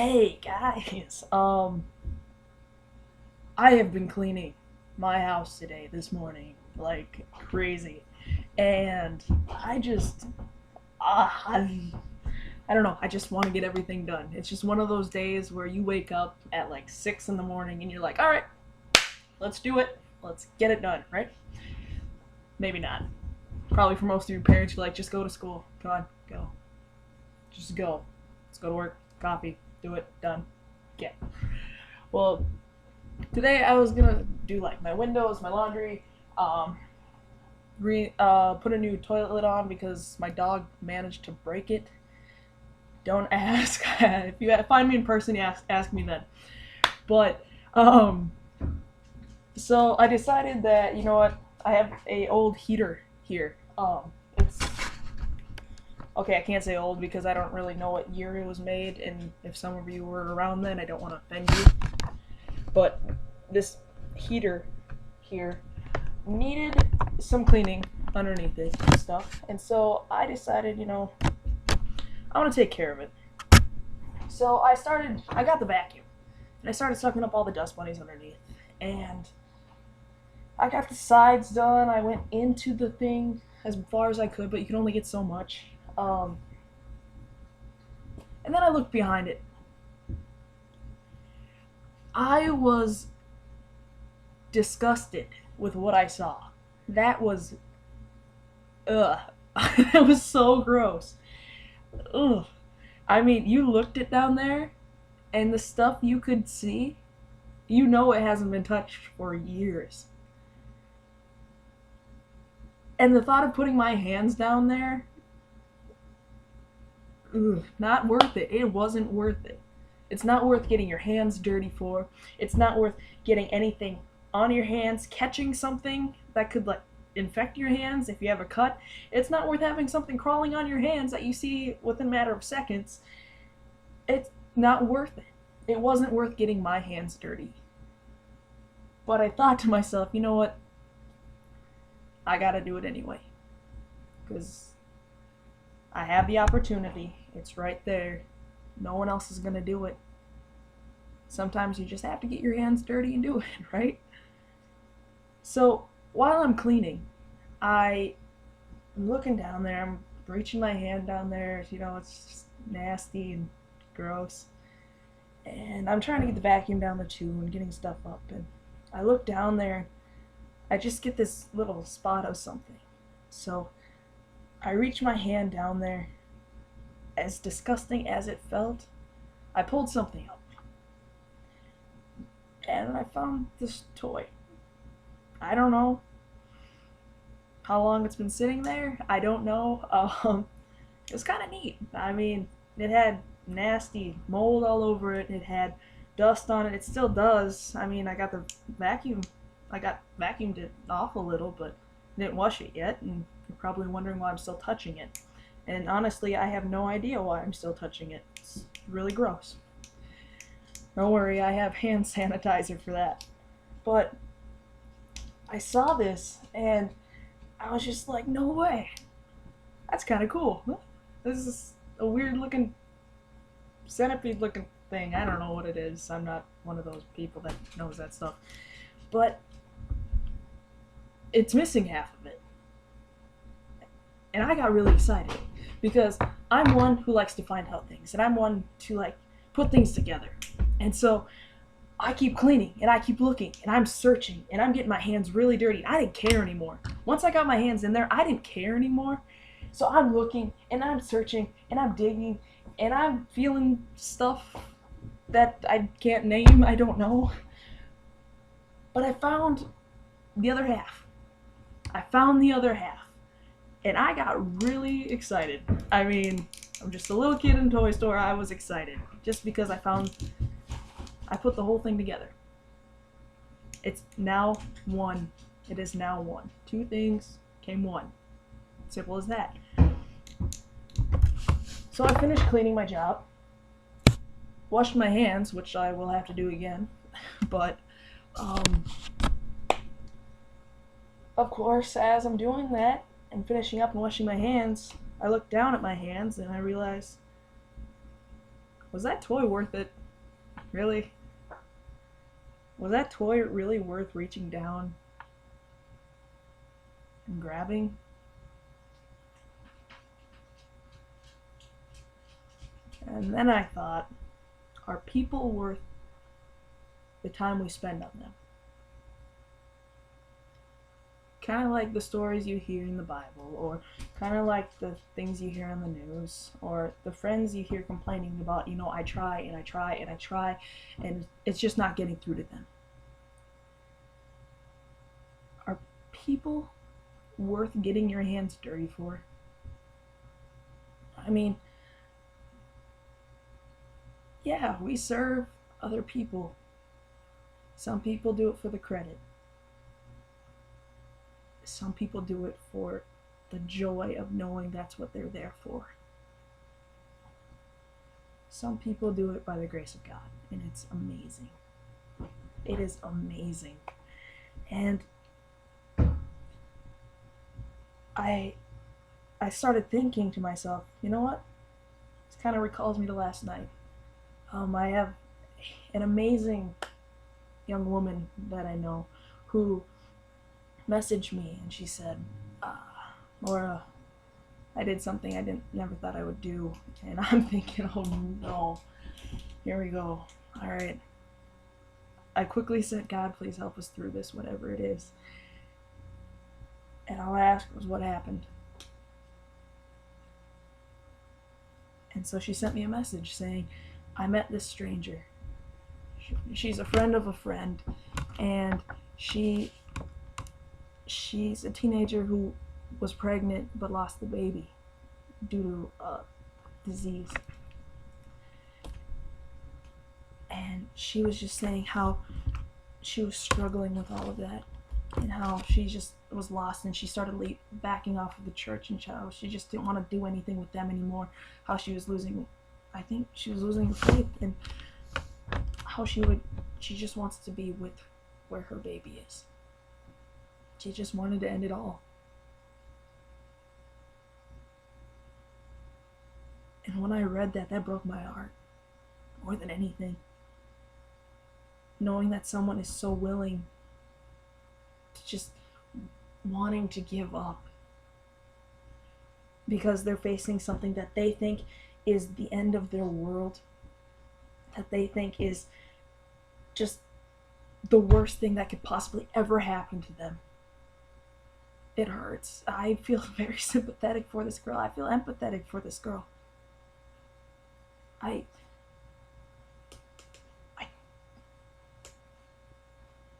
Hey guys, I have been cleaning my house today, this morning, like crazy, and I don't know, I just want to get everything done. It's just one of those days where you wake up at like 6 in the morning and you're like, all right, let's do it, let's get it done, right? Maybe not. Probably for most of your parents, you're like, just go to school, come on, go, just go, let's go to work, coffee, do it, done, get. Well, today I was gonna do like my windows, my laundry, um, put a new toilet lid on because my dog managed to break it. Don't ask. If you find me in person, ask me then. But um, so I decided that you know what, I have a old heater here. It's okay. I can't say old because I don't really know what year it was made, and if some of you were around then, I don't want to offend you. But this heater here needed some cleaning underneath it and stuff. And so I decided, I want to take care of it. So I got the vacuum and I started sucking up all the dust bunnies underneath. And I got the sides done. I went into the thing as far as I could, but you can only get so much. And then I looked behind it. I was disgusted with what I saw. That was, ugh. It was so gross. Ugh. I mean, you looked it down there, and the stuff you could see, you know it hasn't been touched for years. And the thought of putting my hands down there, ugh, not worth it. It wasn't worth it. It's not worth getting your hands dirty for. It's not worth getting anything on your hands, catching something that could like infect your hands if you have a cut. It's not worth having something crawling on your hands that you see within a matter of seconds. It's not worth it. It wasn't worth getting my hands dirty. But I thought to myself, you know what? I gotta do it anyway. Because I have the opportunity. It's right there. No one else is gonna do it. Sometimes you just have to get your hands dirty and do it, right? So while I'm cleaning, I'm looking down there. I'm reaching my hand down there. It's just nasty and gross. And I'm trying to get the vacuum down there too and getting stuff up. And I look down there. I just get this little spot of something. So I reach my hand down there. As disgusting as it felt, I pulled something up. And I found this toy. I don't know how long it's been sitting there. I don't know. It was kind of neat. I mean, it had nasty mold all over it. It had dust on it. It still does. I mean, I got vacuumed it off a little, but didn't wash it yet. And you're probably wondering why I'm still touching it. And honestly, I have no idea why I'm still touching it. It's really gross. Don't worry, I have hand sanitizer for that. But I saw this and I was just like, no way. That's kind of cool. This is a weird looking centipede looking thing. I don't know what it is. I'm not one of those people that knows that stuff. But it's missing half of it. And I got really excited because I'm one who likes to find out things and I'm one to like put things together. And so I keep cleaning and I keep looking and I'm searching and I'm getting my hands really dirty. I didn't care anymore. Once I got my hands in there, I didn't care anymore. So I'm looking and I'm searching and I'm digging and I'm feeling stuff that I can't name. I don't know. But I found the other half. I found the other half. And I got really excited. I mean, I'm just a little kid in a toy store. I was excited just because I put the whole thing together. It's now one. It is now one. Two things came one. Simple as that. So I finished cleaning my job, washed my hands, which I will have to do again, but of course, as I'm doing that and finishing up and washing my hands, I look down at my hands and I realize Was that toy worth it? Really? Was that toy really worth reaching down and grabbing? And then I thought, are people worth the time we spend on them? Kind of like the stories you hear in the Bible, or kind of like the things you hear on the news, or the friends you hear complaining about, I try and I try and I try, and it's just not getting through to them. Are people worth getting your hands dirty for? I mean, yeah, we serve other people. Some people do it for the credit. Some people do it for the joy of knowing that's what they're there for. Some people do it by the grace of God, and it's amazing. It is amazing. And I started thinking to myself, you know what? This kind of recalls me to last night. I have an amazing young woman that I know who messaged me, and she said, Laura, I did something I never thought I would do. And I'm thinking, oh no, here we go. All right. I quickly said, God, please help us through this, whatever it is. And all I asked was, what happened? And so she sent me a message saying, I met this stranger. She's a friend of a friend, and she's a teenager who was pregnant but lost the baby due to a disease. And she was just saying how she was struggling with all of that, and how she just was lost, and she started backing off of the church, and how she just didn't want to do anything with them anymore. How she was losing, I think she was losing her faith, and how she just wants to be with where her baby is. She just wanted to end it all. And when I read that, that broke my heart more than anything. Knowing that someone is so willing to just wanting to give up because they're facing something that they think is the end of their world, that they think is just the worst thing that could possibly ever happen to them. It hurts. I feel very sympathetic for this girl. I feel empathetic for this girl.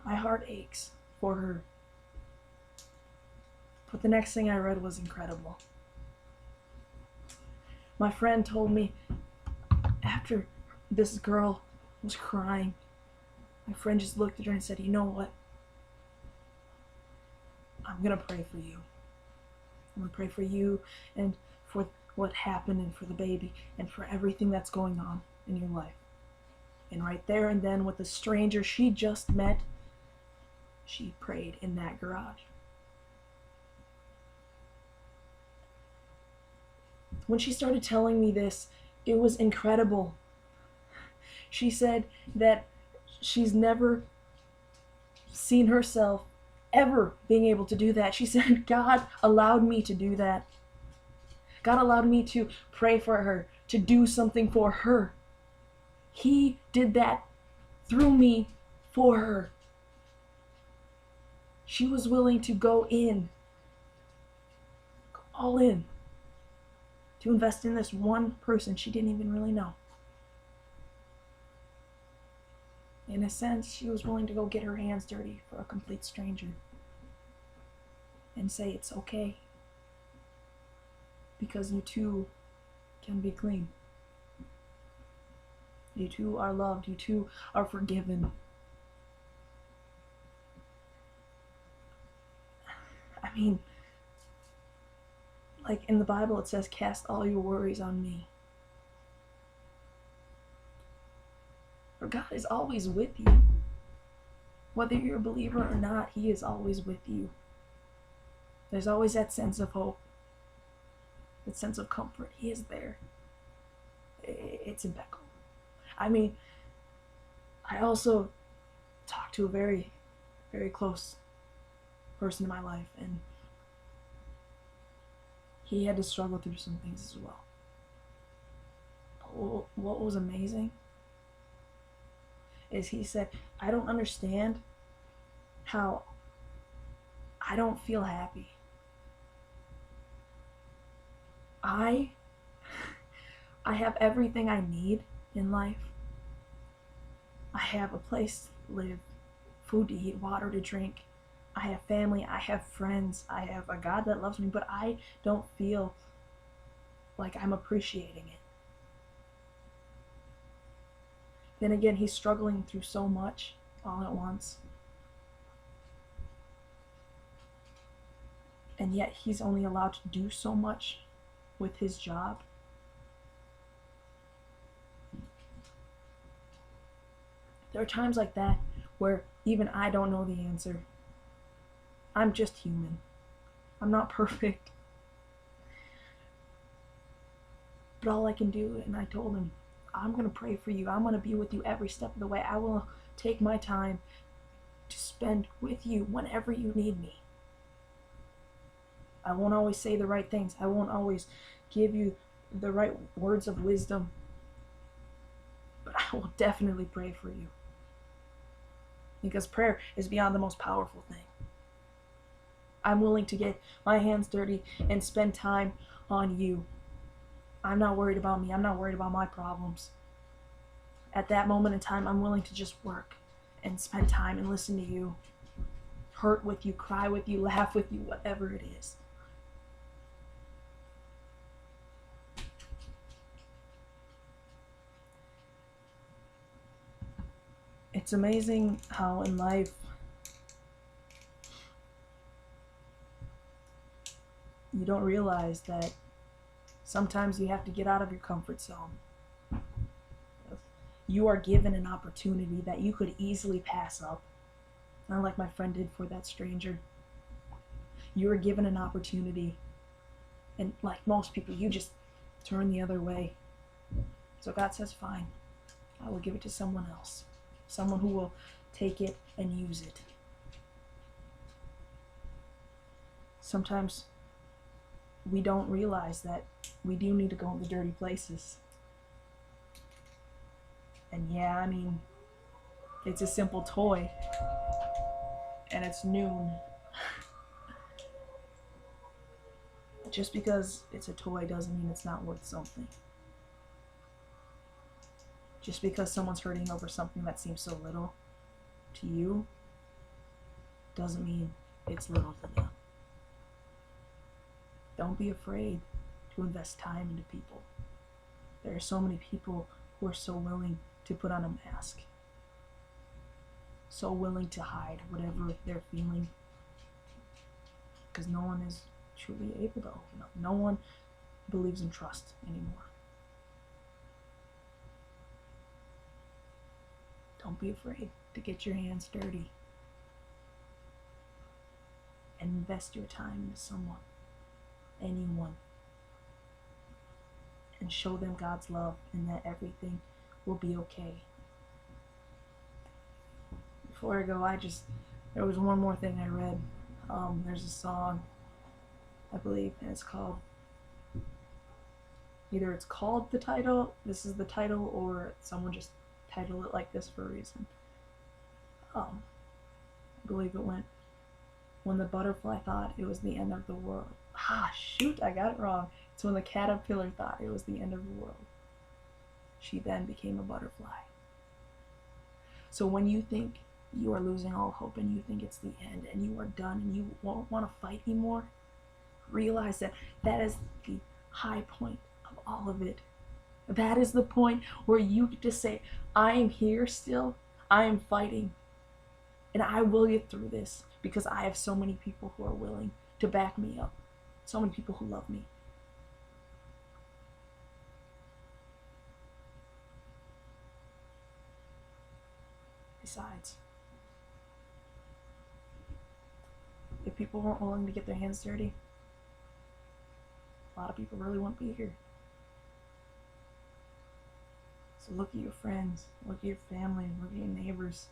My heart aches for her. But the next thing I read was incredible. My friend told me after this girl was crying, my friend just looked at her and said, you know what? I'm going to pray for you. I'm going to pray for you and for what happened and for the baby and for everything that's going on in your life. And right there and then with the stranger she just met, she prayed in that garage. When she started telling me this, it was incredible. She said that she's never seen herself ever being able to do that. She said, God allowed me to do that. God allowed me to pray for her, to do something for her. He did that through me for her. She was willing to go all in, to invest in this one person she didn't even really know. In a sense, she was willing to go get her hands dirty for a complete stranger and say it's okay, because you too can be clean. You too are loved. You too are forgiven. I mean, like in the Bible it says, cast all your worries on me. For God is always with you. Whether you're a believer or not, He is always with you. There's always that sense of hope, that sense of comfort. He is there. It's impeccable. I mean, I also talked to a very, very close person in my life, and he had to struggle through some things as well. But what was amazing is he said, I don't understand how I don't feel happy. I have everything I need in life. I have a place to live, food to eat, water to drink. I have family, I have friends, I have a God that loves me, but I don't feel like I'm appreciating it. Then again, he's struggling through so much all at once. And yet he's only allowed to do so much with his job. There are times like that where even I don't know the answer. I'm just human. I'm not perfect. But all I can do, and I told him, I'm going to pray for you. I'm going to be with you every step of the way. I will take my time to spend with you whenever you need me. I won't always say the right things. I won't always give you the right words of wisdom. But I will definitely pray for you. Because prayer is beyond the most powerful thing. I'm willing to get my hands dirty and spend time on you. I'm not worried about me. I'm not worried about my problems. At that moment in time, I'm willing to just work and spend time and listen to you. Hurt with you, cry with you, laugh with you, whatever it is. It's amazing how in life you don't realize that sometimes you have to get out of your comfort zone. You are given an opportunity that you could easily pass up, not like my friend did for that stranger. You are given an opportunity, and like most people, you just turn the other way. So God says, fine, I will give it to someone else, someone who will take it and use it. Sometimes we don't realize that we do need to go in the dirty places. And yeah, I mean, it's a simple toy, and it's noon. Just because it's a toy doesn't mean it's not worth something. Just because someone's hurting over something that seems so little to you doesn't mean it's little to them. Don't be afraid to invest time into people. There are so many people who are so willing to put on a mask, so willing to hide whatever they're feeling, because no one is truly able to open up. No one believes in trust anymore. Don't be afraid to get your hands dirty and invest your time into someone, anyone, and show them God's love and that everything will be okay. Before I go, there was one more thing I read. There's a song, I believe, and it's called the title, this is the title, or someone just titled it like this for a reason. I believe it went, when the butterfly thought it was the end of the world. Shoot, I got it wrong. It's when the caterpillar thought it was the end of the world. She then became a butterfly. So when you think you are losing all hope and you think it's the end and you are done and you won't want to fight anymore, realize that that is the high point of all of it. That is the point where you get to say, I am here still, I am fighting, and I will get through this because I have so many people who are willing to back me up, so many people who love me. Besides, if people weren't willing to get their hands dirty, a lot of people really wouldn't be here. So look at your friends, look at your family, look at your neighbors,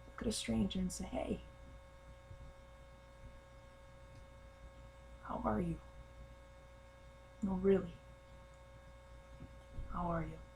look at a stranger and say, hey, how are you? No, really. How are you?